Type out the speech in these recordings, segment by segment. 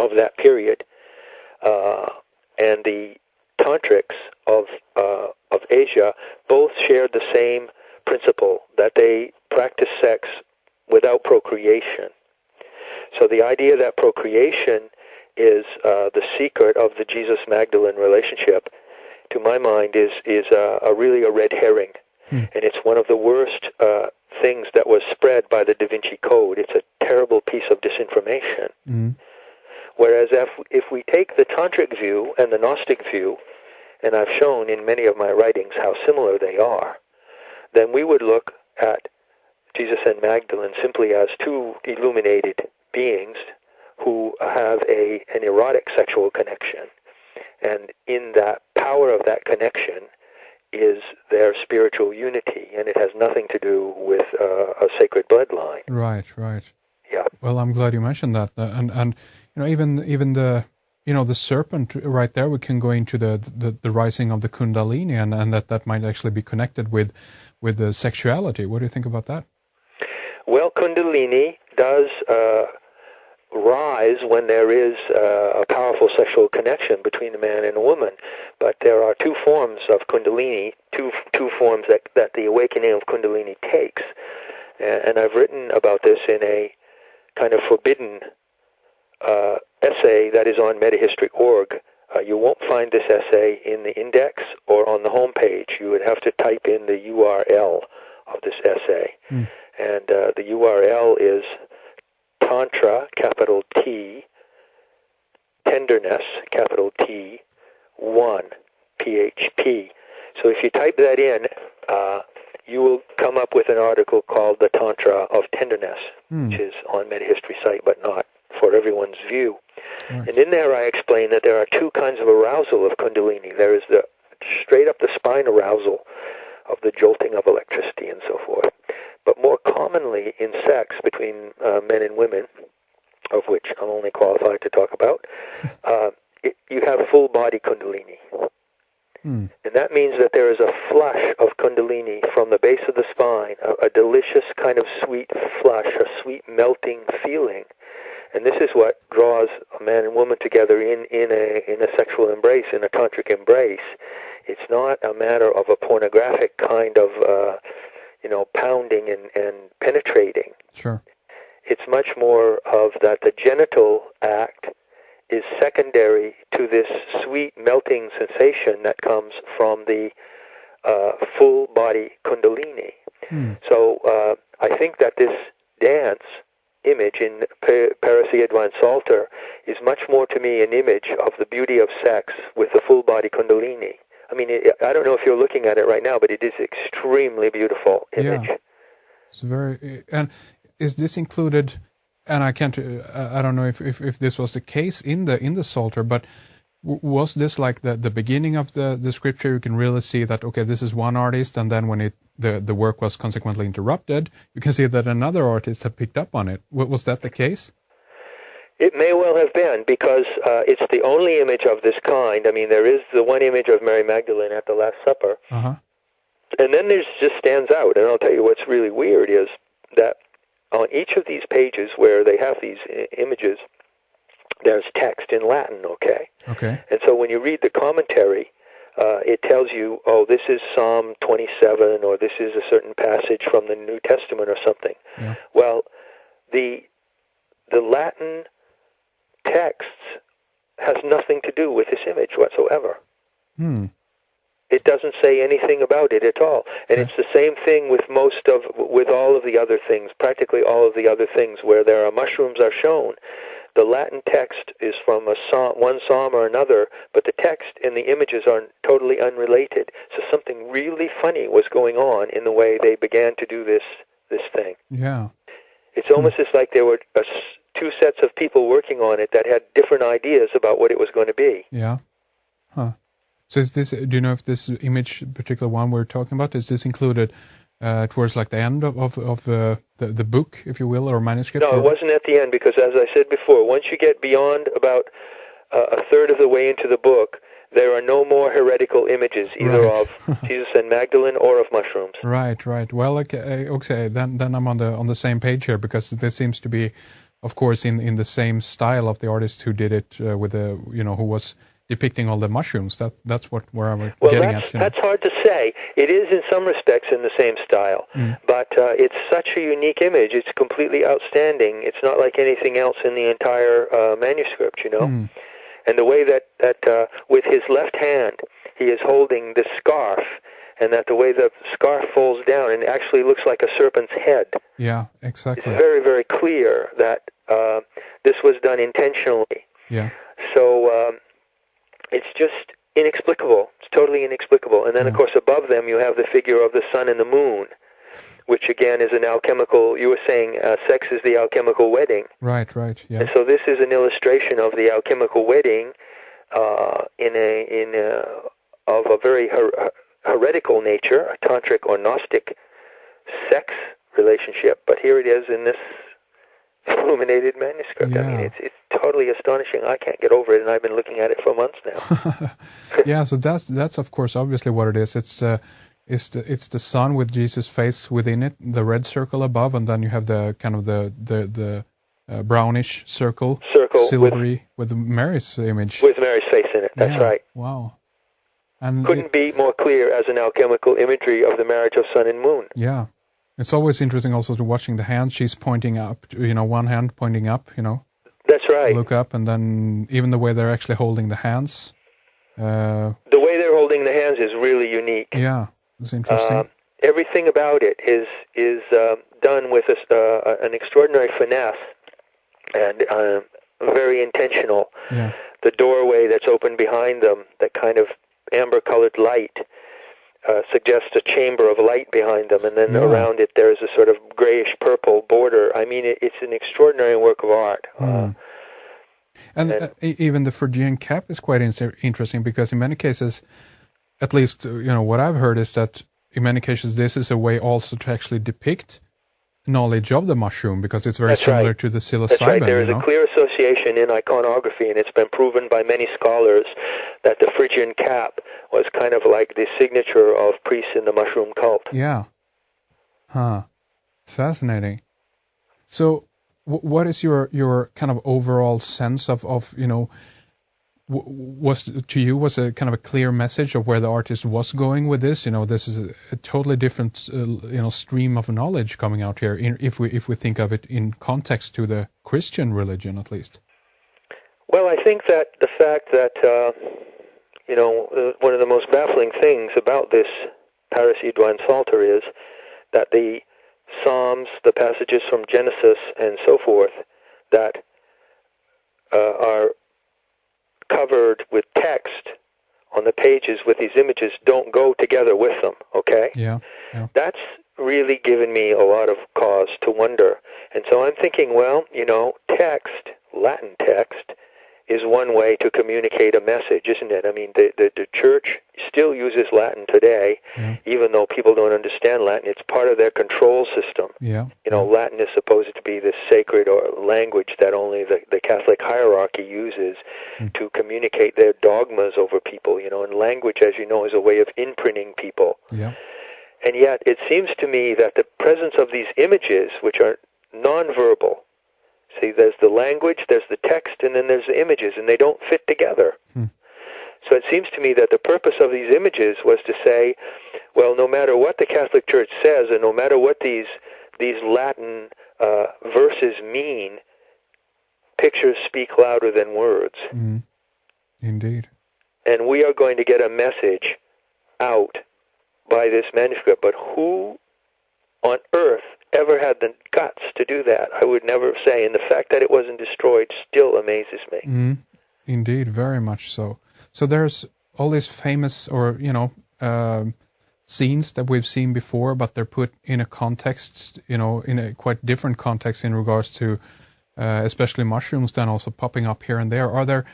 of that period, and the tantrics of Asia both shared the same principle, that they practice sex without procreation. So the idea that procreation is the secret of the Jesus-Magdalene relationship, to my mind, is really a red herring. And it's one of the worst things that was spread by the Da Vinci Code. It's a terrible piece of disinformation. Whereas if we take the Tantric view and the Gnostic view, and I've shown in many of my writings how similar they are, then we would look at Jesus and Magdalene simply as two illuminated beings who have an erotic sexual connection. And in that power of that connection is their spiritual unity, and it has nothing to do with a sacred bloodline. Right. Yeah. Well, I'm glad you mentioned that. And even the serpent right there, we can go into the rising of the Kundalini, and that might actually be connected with the sexuality. What do you think about that? Well, Kundalini does rise when there is a powerful sexual connection between a man and a woman. But there are two forms of Kundalini, two forms that the awakening of Kundalini takes. And I've written about this in a kind of forbidden essay that is on metahistory.org. You won't find this essay in the index or on the home page. You would have to type in the URL of this essay. And the URL is Tantra, capital T, Tenderness, capital T, 1, PHP. So if you type that in, you will come up with an article called The Tantra of Tenderness, which is on Metahistory site, but not for everyone's view. Right. And in there I explain that there are two kinds of arousal of Kundalini. There is the straight up the spine arousal of the jolting of electricity and so forth. But more commonly in sex between men and women, of which I'm only qualified to talk about, you have full body Kundalini. And that means that there is a flush of Kundalini from the base of the spine, a delicious kind of sweet flush, a sweet melting feeling. And this is what draws a man and woman together in a sexual embrace, in a tantric embrace. It's not a matter of a pornographic kind of pounding and penetrating. Sure. It's much more of that the genital act is secondary to this sweet melting sensation that comes from the full body Kundalini. So I think that this dance image in Parasiya Advan Psalter is much more to me an image of the beauty of sex with the full body Kundalini. I mean, I don't know if you're looking at it right now, but it is extremely beautiful image. Yeah. It's very. And is this included? And I don't know if this was the case in the Psalter, but was this like the beginning of the scripture? You can really see that, okay, this is one artist, and then when the work was consequently interrupted, you can see that another artist had picked up on it. Was that the case? It may well have been, because it's the only image of this kind. I mean, there is the one image of Mary Magdalene at the Last Supper, and then there's just stands out. And I'll tell you what's really weird is that on each of these pages where they have these images, there's text in Latin, okay? And so when you read the commentary, it tells you, oh, this is Psalm 27, or this is a certain passage from the New Testament or something. Yeah. Well, the Latin texts has nothing to do with this image whatsoever. It doesn't say anything about it at all. And it's the same thing with with all of the other things, practically all of the other things where there are mushrooms are shown. The Latin text is from one psalm or another, but the text and the images are totally unrelated. So something really funny was going on in the way they began to do this thing. Yeah. It's almost as like there were two sets of people working on it that had different ideas about what it was going to be. Yeah. Huh. So is this? Do you know if this image, particular one we're talking about, is this included towards like the end of the book, if you will, or manuscript? No, it wasn't at the end, because as I said before, once you get beyond about a third of the way into the book, there are no more heretical images, either of Jesus and Magdalene or of mushrooms. Right. Well, okay. Then I'm on the same page here, because there seems to be of course, in the same style of the artist who did it with the, who was depicting all the mushrooms. That's where I was getting at. That's hard to say. It is in some respects in the same style, but it's such a unique image. It's completely outstanding. It's not like anything else in the entire manuscript, And the way that with his left hand he is holding the scarf, and that the way the scarf folds down and actually looks like a serpent's head. Yeah, exactly. It's very, very clear that this was done intentionally. Yeah. So it's just inexplicable. It's totally inexplicable. And then, of course, above them you have the figure of the sun and the moon, which again is an alchemical. You were saying sex is the alchemical wedding. Right. Yeah. And so this is an illustration of the alchemical wedding of a very heretical nature, a tantric or gnostic sex relationship. But here it is in this illuminated manuscript. Yeah. I mean, it's totally astonishing. I can't get over it, and I've been looking at it for months now. Yeah, so that's of course obviously what it is. It's the sun with Jesus' face within it, the red circle above, and then you have the kind of the brownish circle silvery with Mary's image. With Mary's face in it. That's right. Wow. And couldn't be more clear as an alchemical imagery of the marriage of sun and moon. Yeah. It's always interesting also to watching the hand. She's pointing up, one hand pointing up, That's right. Look up, and then even the way they're actually holding the hands. The way they're holding the hands is really unique. Yeah, it's interesting. Everything about it is done with an extraordinary finesse and very intentional. Yeah. The doorway that's open behind them, that kind of amber-colored light, suggests a chamber of light behind them, and then around it there's a sort of grayish-purple border. I mean, it's an extraordinary work of art. And even the Phrygian cap is quite interesting, because in many cases, at least what I've heard is that in many cases this is a way also to actually depict knowledge of the mushroom, because it's very similar to the psilocybin. That's right. There is a clear association in iconography, and it's been proven by many scholars that the Phrygian cap was kind of like the signature of priests in the mushroom cult. Yeah. Huh. Fascinating. So, what is your kind of overall sense of was a kind of a clear message of where the artist was going with this? This is a totally different stream of knowledge coming out here, if we think of it in context to the Christian religion, at least. Well, I think that the fact that one of the most baffling things about this Paris Edouin Psalter is that the Psalms, the passages from Genesis and so forth that are covered with text on the pages with these images don't go together with them, okay? Yeah. That's really given me a lot of cause to wonder. And so I'm thinking, well, text, Latin text, is one way to communicate a message, isn't it? I mean, the church still uses Latin today, even though people don't understand Latin. It's part of their control system. Yeah. Latin is supposed to be this sacred or language that only the Catholic hierarchy uses to communicate their dogmas over people, and language, as you know, is a way of imprinting people. Yeah. And yet it seems to me that the presence of these images, which are nonverbal, see, there's the language, there's the text, and then there's the images, and they don't fit together. So it seems to me that the purpose of these images was to say, well, no matter what the Catholic Church says, and no matter what these Latin verses mean, pictures speak louder than words. Indeed. And we are going to get a message out by this manuscript, but who on earth ever had the guts to do that? I would never say, and the fact that it wasn't destroyed still amazes me. Indeed, very much so. So there's all these famous scenes that we've seen before, but they're put in a context, in a quite different context in regards to especially mushrooms then also popping up here and there. Are there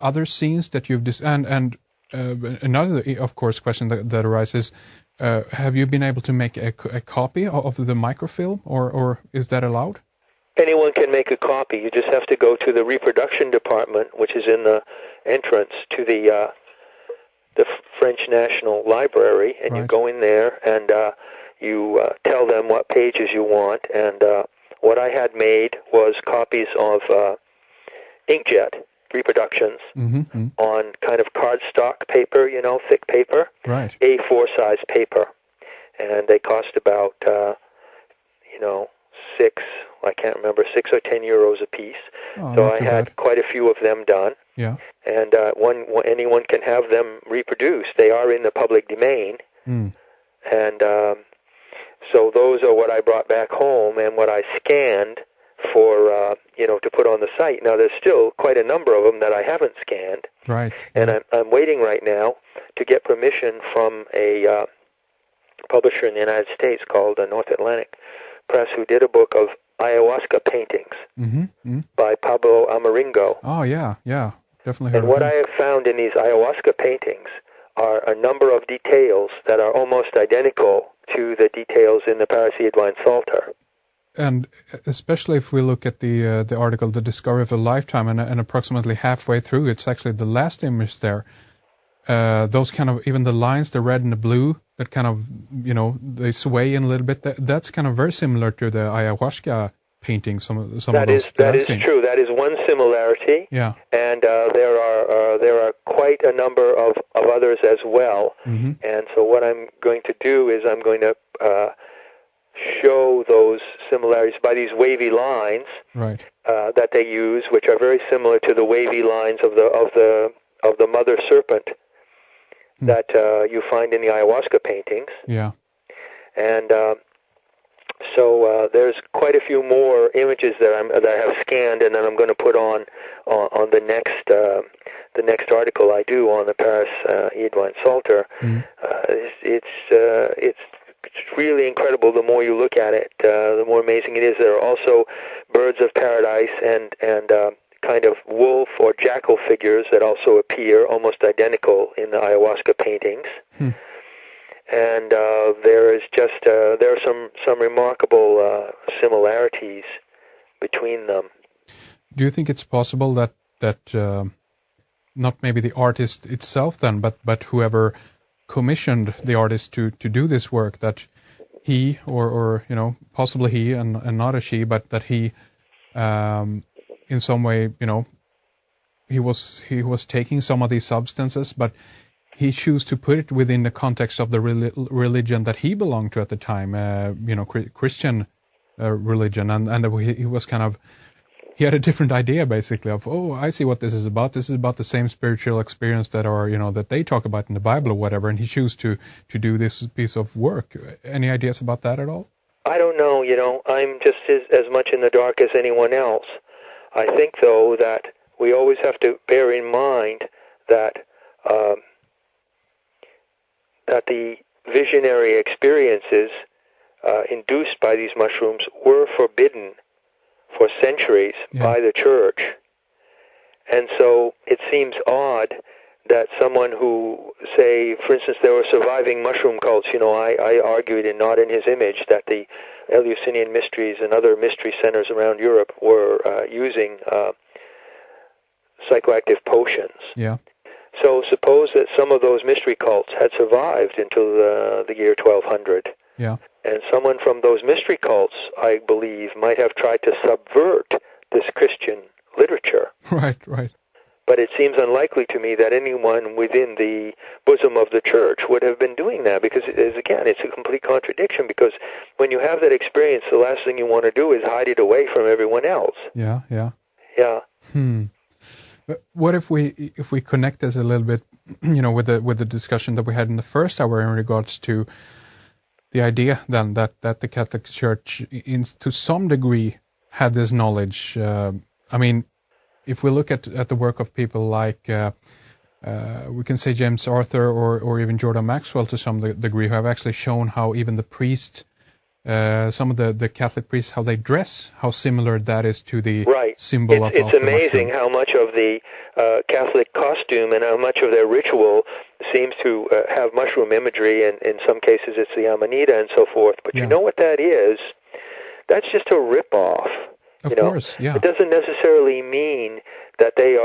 other scenes that you've and another, of course, question that arises, have you been able to make a copy of the microfilm, or is that allowed? Anyone can make a copy. You just have to go to the reproduction department, which is in the entrance to the French National Library, and you go in there and you tell them what pages you want, and what I had made was copies of inkjet reproductions on kind of cardstock paper, thick paper, right, A4 size paper, and they cost about, €6 or €10 a piece. oh, So not I too had bad. quite a few of them done. Yeah. And anyone can have them reproduced. They are in the public domain. And so those are what I brought back home and what I scanned for, to put on the site. Now, there's still quite a number of them that I haven't scanned. Right. And I'm waiting right now to get permission from a publisher in the United States called North Atlantic Press, who did a book of ayahuasca paintings by Pablo Amaringo. Oh, yeah, definitely heard And of what him. I have found in these ayahuasca paintings are a number of details that are almost identical to the details in the Paraseid Wine Psalter. And especially if we look at the article, The Discovery of a Lifetime, and approximately halfway through, it's actually the last image there. Those kind of, even the lines, the red and the blue, that kind of, they sway in a little bit. That's kind of very similar to the ayahuasca painting. Some of those that is true. That is one similarity. Yeah. And there are quite a number of others as well. And so what I'm going to do is I'm going to show those similarities by these wavy lines, right, that they use, which are very similar to the wavy lines of the mother serpent that you find in the ayahuasca paintings. Yeah. And so there's quite a few more images that I have scanned, and then I'm going to put on the next article I do on the Paraseid Wine Psalter. It's really incredible. The more you look at it, the more amazing it is. There are also birds of paradise and kind of wolf or jackal figures that also appear almost identical in the ayahuasca paintings. And there are some remarkable similarities between them. Do you think it's possible that not maybe the artist itself then, but whoever commissioned the artist to do this work, that he or possibly he and not a she, but that he in some way he was taking some of these substances, but he chose to put it within the context of the religion that he belonged to at the time, Christian religion, and he was kind of, he had a different idea basically of, I see what this is about. This is about the same spiritual experience that that they talk about in the Bible or whatever, and he chose to do this piece of work. Any ideas about that at all? I don't know. I'm just as much in the dark as anyone else. I think, though, that we always have to bear in mind that the visionary experiences induced by these mushrooms were forbidden for centuries by the church. And so it seems odd that someone who, say, for instance, there were surviving mushroom cults. I argued in Not in His Image that the Eleusinian mysteries and other mystery centers around Europe were using psychoactive potions. Yeah. So suppose that some of those mystery cults had survived until the year 1200. Yeah. And someone from those mystery cults, I believe, might have tried to subvert this Christian literature. Right. But it seems unlikely to me that anyone within the bosom of the church would have been doing that, because, it's a complete contradiction, because when you have that experience, the last thing you want to do is hide it away from everyone else. Yeah. But what if we connect this a little bit, with the discussion that we had in the first hour in regards to the idea then that the Catholic Church, to some degree, had this knowledge. If we look at the work of people like, we can say James Arthur or even Jordan Maxwell to some degree, who have actually shown how even the priests, some of the Catholic priests, how they dress, how similar that is to the symbol of the mushroom. It's amazing how much of the Catholic costume and how much of their ritual seems to have mushroom imagery, and in some cases it's the Amanita and so forth. But you know what that is? That's just a rip-off. Of course, yeah. It doesn't necessarily mean that they are